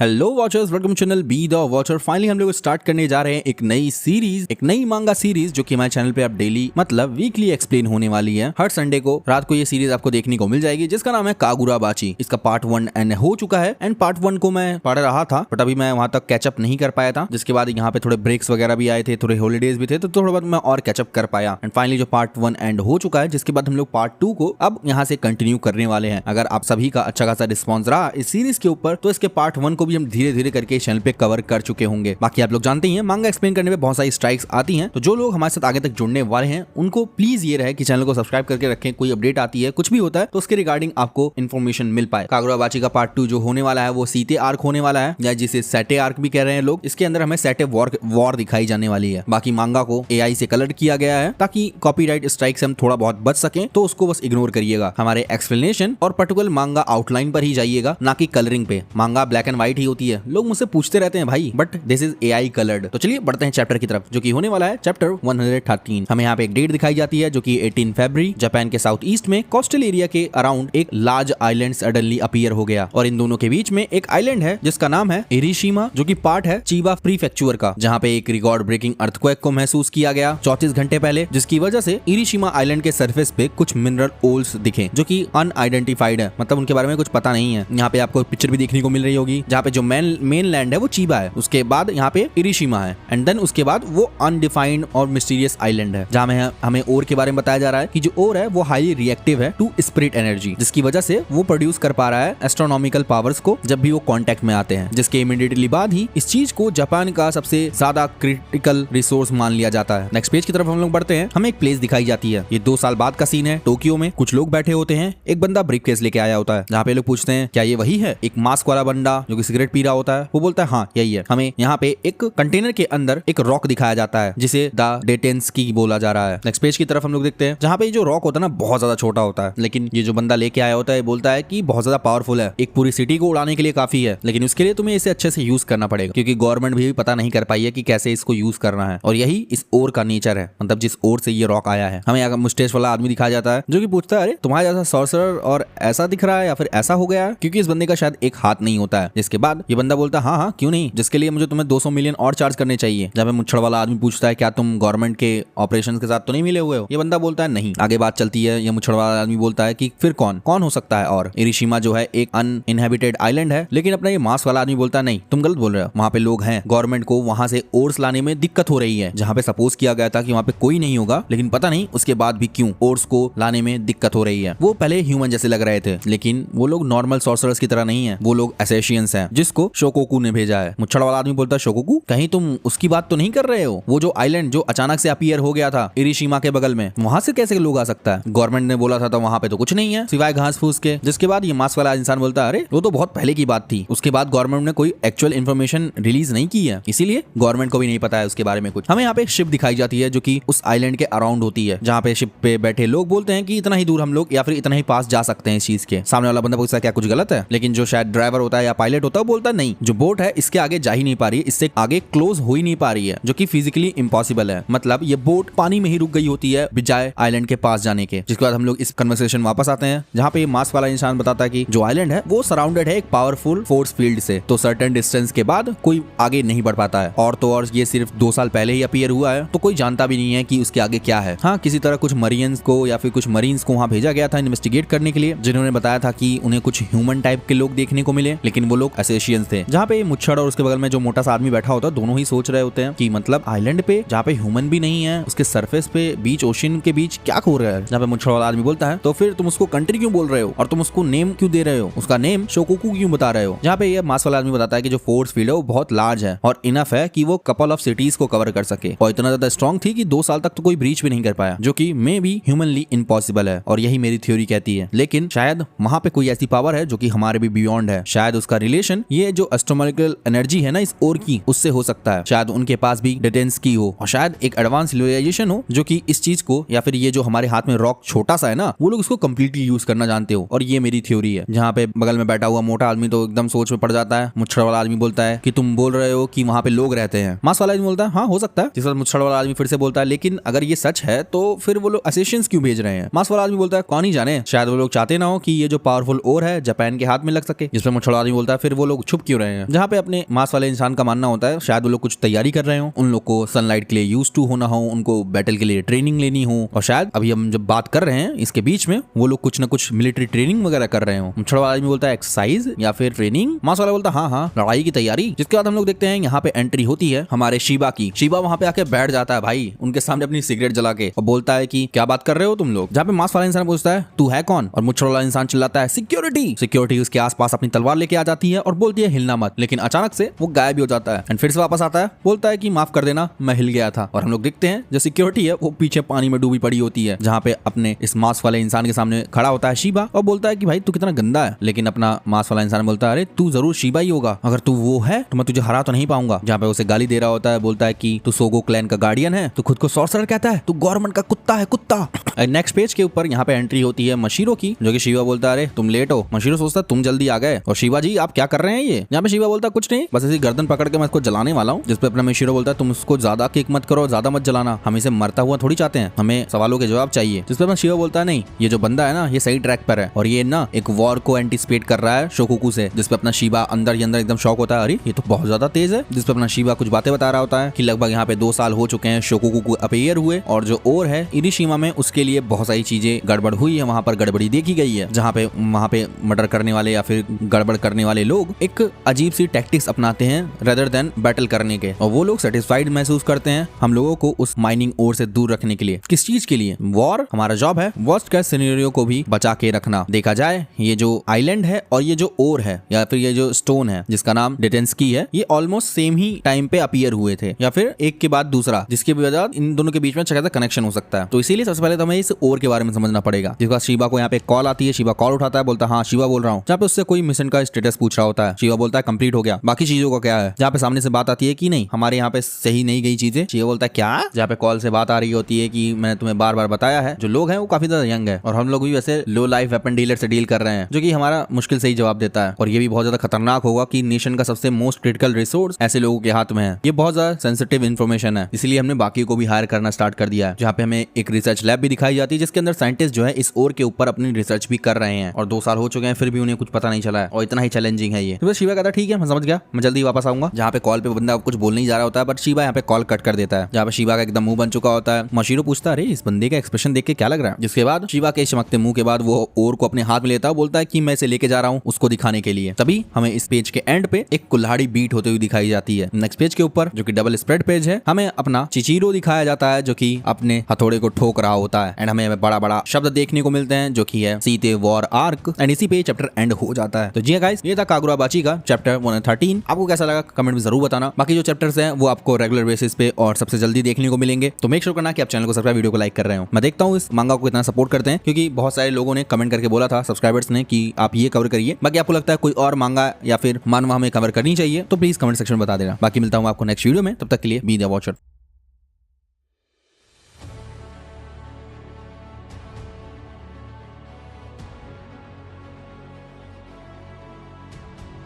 Hello watchers, welcome channel be the watcher. Finally हम लोग start करने जा रहे हैं एक नई सीरीज, एक नई मांगा सीरीज जो कि हमारे चैनल पे अब डेली मतलब वीकली एक्सप्लेन होने वाली है। हर संडे को रात को ये सीरीज आपको देखने को मिल जाएगी, जिसका नाम है कागुराबाची। इसका पार्ट 1 एंड हो चुका है एंड पार्ट 1 को मैं पढ़ रहा था बट अभी मैं वहां तक कैचअप नहीं कर पाया था, जिसके बाद यहाँ पे थोड़े ब्रेक्स वगैरह भी आए थे, थोड़े हॉलीडेज भी थे, तो थोड़ा बहुत मैं और कैचअप कर पाया एंड फाइनली जो पार्ट 1 एंड हो चुका है, जिसके बाद हम लोग पार्ट 2 को अब यहाँ से कंटिन्यू करने वाले हैं। अगर आप सभी का अच्छा खासा रिस्पॉन्स रहा इस सीरीज के ऊपर तो इसके पार्ट 1 को भी हम धीरे धीरे करके चैनल पे कवर कर चुके होंगे। बाकी आप लोग जानते ही हैं मांगा एक्सप्लेन करने में बहुत सारी स्ट्राइक्स आती हैं, तो जो लोग हमारे साथ आगे तक जुड़ने वाले हैं उनको प्लीज ये रहे कि चैनल को सब्सक्राइब करके रखें। कोई अपडेट आती है, कुछ भी होता है तो उसके रिगार्डिंग आपको इन्फॉर्मेशन मिल पाए। कागुराबाची का पार्ट 2 जो होने वाला है वो सीते आर्क होने वाला है, या जिसे सेटे आर्क भी कह रहे हैं लोग। इसके अंदर हमें सेटे वॉर दिखाई जाने वाली है। बाकी मांगा को AI से कलर किया गया है ताकि कॉपीराइट स्ट्राइक से हम थोड़ा बहुत बच सकें, तो उसको बस इग्नोर करिएगा। हमारे एक्सप्लेनेशन और पर्टिकुलर मांगा आउटलाइन पर ही जाइएगा, ना कि कलरिंग पे। मांगा ब्लैक एंड व्हाइट ही होती है। लोग मुझसे पूछते रहते हैं भाई, but this is AI coloured. तो चलिए बढ़ते हैं चैप्टर की तरफ, जो कि होने वाला है चैप्टर 113। हमें यहाँ पे एक डेट दिखाई जाती है जो कि 18 फरवरी। जापान के साउथ ईस्ट में कोस्टल एरिया के अराउंड एक लार्ज आइलैंड सडनली अपीयर हो गया, और इन दोनों के बीच में एक आइलैंड है जिसका नाम है इरिशिमा, जो कि पार्ट है चीबा प्रीफेक्चर का, जहाँ पे एक रिकॉर्ड ब्रेकिंग अर्थक्वेक को महसूस किया गया 34 घंटे पहले, जिसकी वजह से इरिशिमा आइलैंड के सरफेस पे कुछ मिनरल ओल्स दिखे जो कि अनआइडेंटिफाइड है, मतलब उनके बारे में कुछ पता नहीं है। यहाँ पे आपको पिक्चर भी देखने को मिल रही होगी जहाँ पे जो मेन लैंड है वो चीबा है, उसके बाद यहाँ पे इरिशिमा है एंड देन उसके बाद वो अनडिफाइंड और मिस्टीरियस आइलैंड है, जहाँ हमें ओर के बारे में बताया जा रहा है कि जो ओर है वो हाईली रिएक्टिव है टू स्पिरिट एनर्जी, जिसकी वजह से वो प्रोड्यूस कर पा रहा है एस्ट्रोनॉमिकल पावर्स को जब भी वो कांटेक्ट में आते हैं, जिसके इमीडिएटली बाद ही इस चीज को जापान का सबसे ज्यादा क्रिटिकल रिसोर्स मान लिया जाता है। नेक्स्ट पेज की तरफ हम लोग बढ़ते हैं। हमें एक प्लेस दिखाई जाती है। ये 2 साल बाद का सीन है। टोक्यो में कुछ लोग बैठे होते हैं, एक बंदा ब्रीफकेस लेके आया होता है, जहाँ पे लोग पूछते हैं क्या ये वही है? एक मास्क वाला बंदा जो कि सिगरेट पी रहा होता है, वो बोलता है हाँ यही है। हमें यहाँ पे एक कंटेनर के अंदर एक रॉक दिखाया जाता है जिसे द डेटेंस्की बोला जा रहा है। नेक्स्ट पेज की तरफ हम लोग देखते हैं, जहाँ पे जो रॉक होता है ना बहुत ज्यादा छोटा होता है, लेकिन ये जो बंदा लेके आया होता है बोलता है कि बहुत ज्यादा पावरफुल है, एक पूरी सिटी को उड़ाने के लिए काफी है, लेकिन उसके लिए तुम्हें इसे अच्छे से यूज करना पड़ेगा, क्योंकि गवर्नमेंट भी पता नहीं कर पाई है कि कैसे इसको यूज करना है, और यही इस ओर का नेचर है, मतलब जिस ओर से ये रॉक आया है। हमें मुस्टेच वाला आदमी दिखाया जाता है जो कि पूछता है अरे तुम्हारा जैसा सॉर्सरर और ऐसा दिख रहा है या फिर ऐसा हो गया है, क्योंकि इस बंदे का शायद एक हाथ नहीं होता है। जिसके बाद ये बंदा बोलता है हाँ हाँ क्यों नहीं, जिसके लिए मुझे तुम्हें 200 मिलियन और चार्ज करने चाहिए। जब मुच्छड़ वाला आदमी पूछता है क्या तुम गवर्नमेंट के ऑपरेशंस के साथ तो नहीं मिले हुए हो? ये बंदा बोलता है नहीं। आगे बात चलती है, ये मुच्छड़ वाला आदमी बोलता है कि फिर कौन हो सकता है? और इरिशिमा जो है एक अनइनहेबिटेड आइलैंड है, लेकिन अपना ये मास्क वाला आदमी बोलता है नहीं तुम गलत बोल रहे हो, वहाँ पे लोग हैं, गवर्नमेंट को वहां से ओर्स लाने में दिक्कत हो रही है, जहाँ पे सपोज किया गया था कि वहाँ पे कोई नहीं होगा, लेकिन पता नहीं उसके बाद भी क्यों ओर्स को लाने में दिक्कत हो रही है। वो पहले ह्यूमन जैसे लग रहे थे, लेकिन वो लोग नॉर्मल सॉर्सरर्स की तरह नहीं है, वो लोग एसेशियंस हैं जिसको शोकोकू ने भेजा है। मुच्छड़ वाला आदमी बोलता है शोकोकू कहीं तुम उसकी बात तो नहीं कर रहे हो? वो जो आइलैंड जो अचानक से अपीयर हो गया था इरिशिमा के बगल में, वहां से कैसे लोग आ सकता है? गवर्नमेंट ने बोला था तो वहां पे तो कुछ नहीं है सिवाय घास फूस के। जिसके बाद ये मास्क वाला इंसान बोलता है अरे वो तो बहुत पहले की बात थी, उसके बाद गवर्नमेंट ने कोई एक्चुअल इन्फॉर्मेशन रिलीज नहीं की है, इसीलिए गवर्नमेंट को भी नहीं पता है उसके बारे में कुछ। हमें यहाँ पे शिप दिखाई जाती है जो कि उस आइलैंड के अराउंड होती है, जहाँ पे शिप पे बैठे लोग बोलते हैं कि इतना ही दूर हम लोग या फिर इतना ही पास जा सकते हैं इस चीज के। सामने वाला बंदा पूछता है क्या कुछ गलत है? लेकिन जो शायद ड्राइवर होता है या पायलट होता है बोलता है नहीं, जो बोट है इसके आगे जा ही नहीं पा रही है, इससे आगे क्लोज हो ही नहीं पा रही है, जो कि फिजिकली इम्पॉसिबल है। मतलब ये बोट पानी में ही रुक गई होती है बजाय आइलैंड के पास जाने के। जिसके बाद हम लोग इस कन्वर्सेशन वापस आते हैं, जहाँ पे मास्क वाला इंसान बताता है कि जो आइलैंड है वो सराउंडेड है एक पावरफुल फोर्स फील्ड से, तो सर्टेन डिस्टेंस के बाद कोई आगे नहीं बढ़ पाता है, और तो और ये सिर्फ 2 साल पहले ही अपीयर हुआ है, तो कोई जानता भी नहीं है कि उसके आगे क्या है। हाँ, किसी तरह कुछ मरीन्स को या फिर कुछ मरीन्स को वहाँ भेजा गया था इन्वेस्टिगेट करने के लिए, जिन्होंने बताया था कि उन्हें कुछ ह्यूमन टाइप के लोग देखने को मिले, लेकिन वो लोग एसेशियंस थे। जहाँ पे मुच्छड़ और उसके बगल में जो मोटा सा आदमी बैठा होता है, दोनों ही सोच रहे होते हैं कि मतलब आइलैंड पे जहाँ पे ह्यूमन भी नहीं है, उसके सरफेस पे बीच ओशन के बीच क्या हो रहा है? जहाँ पे मुच्छड़ वाला आदमी बोलता है तो फिर तुम उसको कंट्री क्यों बोल रहे हो और तुम उसको नेम क्यों दे रहे हो, उसका नेम शोकोकू क्यों बता रहे हो? जहाँ पे ये मास्क वाला आदमी बताता है कि जो फोर्स फील्ड है वो बहुत लार्ज है और इनफ है कि वो कपल ऑफ सिटीज को कवर कर सके, और इतना ज्यादा स्ट्रॉन्ग थी कि 2 साल तक तो कोई ब्रीच भी नहीं कर पाया, जो कि मे बी ह्यूमनली इम्पॉसिबल है, और यही मेरी थ्योरी कहती है। लेकिन शायद वहां पे कोई ऐसी पावर है जो कि हमारे भी बियॉन्ड है, शायद उसका रिलेशन ये जो एस्ट्रोनॉमिकल एनर्जी है ना इस ओर की, उससे हो सकता है। शायद उनके पास भी डेटेंस्की हो, और शायद एक एडवांस सिविलाइजेशन हो जो कि इस चीज को या फिर ये जो हमारे हाथ में रॉक छोटा सा है ना, वो लोग उसको कंप्लीटली यूज करना जानते हो, और ये मेरी थ्योरी है। जहाँ पे बगल में बैठा हुआ मोटा आदमी तो एकदम सोच में पड़ जाता है। मुच्छड़ वाला आदमी बोलता है कि तुम बोल रहे हो कि वहाँ पे लोग रहते हैं। मास्क वाला आदमी बोलता है हाँ हो सकता है। जिस पर मुच्छड़ वाला आदमी फिर से बोलता है लेकिन अगर ये सच है तो फिर वो लोग असेशियंस क्यों भेज रहे हैं? मास्क वाला आदमी बोलता है कौन ही जाने, शायद वो लोग चाहते ना हो कि ये जो पावरफुल ओर है जापान के हाथ में लग सके। जिस पर मुच्छड़ वाला आदमी बोलता है फिर वो लोग छुप क्यों रहे हैं। जहाँ पे अपने मास वाले इंसान का मानना होता है शायद वो लोग कुछ तैयारी कर रहे हो, उन लोग को सनलाइट के लिए यूज टू होना हो, उनको बैटल के लिए ट्रेनिंग लेनी हो, और शायद अभी हम जब बात कर रहे हैं इसके बीच में वो लोग कुछ ना कुछ मिलिट्री ट्रेनिंग वगैरह कर रहे हो। मुछड़ वाला आदमी बोलता है एक्सरसाइज या फिर ट्रेनिंग, मास वाला बोलता है हाँ लड़ाई की तैयारी। जिसके बाद हम लोग देखते हैं यहाँ पे एंट्री होती है हमारे शिबा की। शिबा वहाँ पे आके बैठ जाता है भाई उनके सामने अपनी सिगरेट जला के और बोलता है कि क्या बात कर रहे हो तुम लोग। जहाँ पे मास वाला इंसान पूछता है तू है कौन, और मुछड़ वाला इंसान चिल्लाता है सिक्योरिटी। सिक्योरिटी उसके आसपास अपनी तलवार लेके आ जाती है और बोलती है हिलना मत, लेकिन अचानक से वो गायब भी हो जाता है एंड फिर से वापस आता है, बोलता है कि माफ कर देना मैं हिल गया था। और हम लोग देखते हैं जो सिक्योरिटी है वो पीछे पानी में डूबी पड़ी होती है, जहाँ पे अपने इस मास वाले इंसान के सामने खड़ा होता है शिबा और बोलता है कि भाई तू कितना गंदा है। लेकिन अपना मास वाला इंसान बोलता है अरे तू जरूर शिबा ही होगा, अगर तू वो है तो मैं तुझे हरा तो नहीं पाऊंगा। जहाँ पे उसे गाली दे रहा होता है, बोलता है कि तू सोगो क्लैन का गार्डियन है, तू खुद को सॉर्सरर कहता है, तू गवर्नमेंट का कुत्ता है कुत्ता। नेक्स्ट पेज के ऊपर यहाँ पे एंट्री होती है मशीरो की, जो कि शिवा बोलता है अरे तुम लेट हो। मशीरो सोचता है तुम जल्दी आ गए, और शिवा जी आप क्या कर रहे हैं ये। यहाँ पे शिवा बोलता है कुछ नहीं, बस ऐसी गर्दन पकड़ के मैं इसको जलाने वाला हूँ। जिस पे अपना मशीरो बोलता है तुम उसको ज्यादा किक मत करो, ज्यादा मत जलाना, हम इसे मरता हुआ थोड़ी चाहते हैं, हमें सवालों के जवाब चाहिए। जिस पे अपना शिवा बोलता है नहीं ये जो बंदा है ना ये सही ट्रैक पर है और ये ना एक वॉर को एंटिसिपेट कर रहा है शोकुकू से। जिस पे अपना शिवा अंदर ही अंदर एकदम शॉक होता है अरे ये तो बहुत ज्यादा तेज है। जिस पे अपना शिवा कुछ बातें बता रहा होता है कि लगभग यहाँ पे 2 साल हो चुके हैं शोकुकू को अपीयर हुए, और जो और है इरिशिमा में उसके लिए बहुत सारी चीजें गड़बड़ हुई है, वहाँ पर गड़बड़ी देखी गई है, जहाँ पे वहाँ पे मर्डर करने वाले या फिर गड़बड़ करने वाले लोग एक अजीब सी टैक्टिक्स अपनाते हैं रेदर देन बैटल करने के, और वो लोग सेटिस्फाइड महसूस करते हैं हम लोगों को उस माइनिंग ओर से दूर रखने के लिए। किस चीज के लिए? वॉर। हमारा जॉब है वर्स्ट केस सिनेरियो को भी बचा के रखना। देखा जाए ये जो आइलैंड है और ये जो ओर है या फिर ये जो स्टोन है जिसका नाम डेटेंस्की है, ये ऑलमोस्ट सेम ही टाइम पे अपीयर हुए थे या फिर एक के बाद दूसरा, जिसके वजह इन दोनों के बीच में अच्छा कनेक्शन हो सकता है। तो इसीलिए सबसे पहले तो हमें इस ओर के बारे में समझना पड़ेगा। जिसके बाद शिवा को यहाँ पे कॉल आती है, शिवा कॉल उठाता है, बोलता है हाँ शिवा बोल रहा हूँ। जहाँ पे उससे कोई मिशन का स्टेटस पूछ रहा होता है, शिवा बोलता है कंप्लीट हो गया, बाकी चीजों का क्या है। जहाँ पे सामने से बात आती है कि नहीं हमारे यहाँ पे सही नहीं गई चीजें, शिवा बोलता है क्या। जहाँ पे कॉल से बात आ रही होती है कि मैंने तुम्हें बार बार बताया है जो लोग हैं वो काफी ज्यादा यंग है और हम लोग भी वैसे लो लाइफ वेपन डीलर से डील कर रहे हैं, जो कि हमारा मुश्किल से ही जवाब देता है। और ये भी बहुत ज्यादा खतरनाक होगा कि नेशन का सबसे मोस्ट क्रिटिकल रिसोर्स ऐसे लोगों के हाथ में है। ये बहुत ज्यादा सेंसिटिव इन्फॉर्मेशन है, इसलिए हमने बाकी को भी हायर करना स्टार्ट कर दिया है। जहाँ पे हमें एक रिसर्च लैब भी दिखाई जाती है जिसके अंदर साइंटिस्ट जो है इस ओर के ऊपर अपनी रिसर्च भी कर रहे हैं, और 2 साल हो चुके हैं फिर भी उन्हें कुछ पता नहीं चला है, और इतना ही चैलेंजिंग है ये। तो शिवा कहता है ठीक है मैं समझ गया, मैं जल्दी वापस आऊंगा। जहाँ पे कॉल पे बंदा कुछ बोलने ही जा रहा होता है, बट शिवा यहाँ पे कॉल कट कर देता है। जहाँ पे शिवा का एकदम मुंह बन चुका होता है। मशीरो पूछता है अरे इस बंदे का एक्सप्रेशन देख के क्या लग रहा है। जिसके बाद शिवा के चमकते मुंह के बाद वो ओर को अपने हाथ में लेता है, बोलता है कि मैं इसे लेके जा रहा हूँ उसको दिखाने के लिए। तभी हमें इस पेज के एंड पे एक कुल्हाड़ी बीट होते हुए दिखाई जाती है। नेक्स्ट पेज के ऊपर जो कि डबल स्प्रेड पेज है, हमें अपना चिचिरो दिखाया जाता है जो कि अपने हथौड़े को ठोक रहा होता है, एंड हमें बड़ा बड़ा शब्द देखने को मिलते हैं जो कि है सीते वॉर आर्क, एंड इसी पे चैप्टर एंड हो जाता है। तो जी गाइस ये था कागुराबाची का चैप्टर 113। आपको कैसा लगा कमेंट में जरूर बताना। बाकी जो चैप्टर्स हैं वो आपको रेगुलर बेसिस पे और सबसे जल्दी देखने को मिलेंगे, तो मेक श्योर करना कि आप चैनल को सब्सक्राइब, वीडियो को लाइक कर रहे हो। मैं देखता हूँ इस मांगा को कितना सपोर्ट करते हैं, क्योंकि बहुत सारे लोगों ने कमेंट करके बोला था सब्सक्राइबर्स ने कि आप ये कवर करिए। बाकी आपको लगता है कोई और मांगा या फिर मानवा हमें कवर करनी चाहिए तो प्लीज कमेंट सेक्शन में बता देना। बाकी मिलता हूँ आपको नेक्स्ट वीडियो में, तब तक के लिए बी द वॉचर।